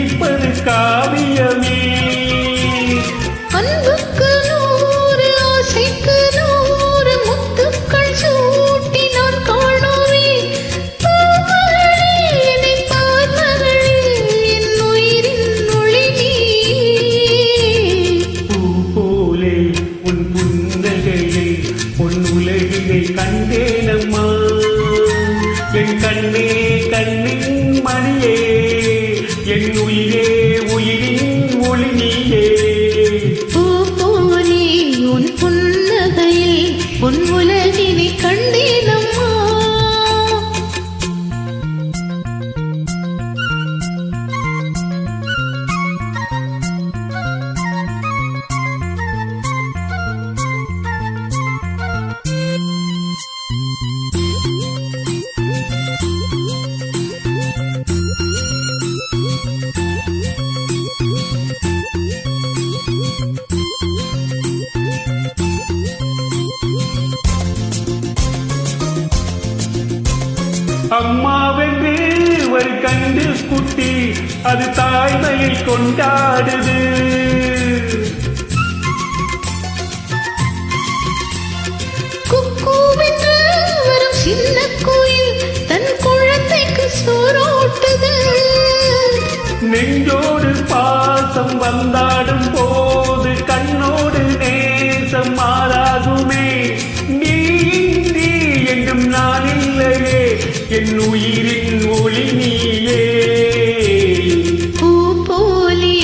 இனிப்பது காவியமே. அன்புக்கு 100 ஆசைக்கு 100 முத்துக்கள் சூட்டி நான் காணுவேன். பூமகளே என்னை பார் மகளே, என் உயிரின் ஒளி நீயே. பூ போலே உன் புன்னகையை பொன் உலகினை கண்டேனம்மா. என் கண்ணே கண்ணின் மணியே, என் உயிரே உயிரின் ஒளி நீயே. பூ போலே உன் புன்னகையில் பொன் உலகினை கண்டேனம்மா. அம்மாவென்று ஒரு கண்டு குட்டி அது தாய்மையில் கொண்டாடுது. குக்கூவென்று வரும் சின்ன குயில் தன் குழந்தைக்கு சோறோட்டுது. நெஞ்சோடு பாசம் வந்தாடும் போது கண்ணோடு நேசம் மாறாகுமே. நீ நீ என்றும் நான் இல்லையே, என் உயிரின் ஒளி நீயே. பூ போலே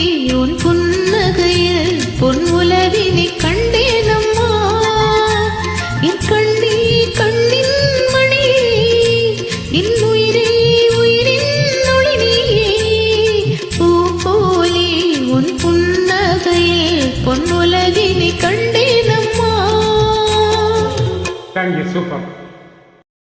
உன் புன்னகையில் பொன் உலகினை கண்டேனம்மா. என் கண்ணே கண்ணின் மணியே, என் உயிரே உயிரின் ஒளி நீயே. பூ போலே உன் புன்னகையில் பொன் உலகினை கண்டேனம்மா. Thank you, super.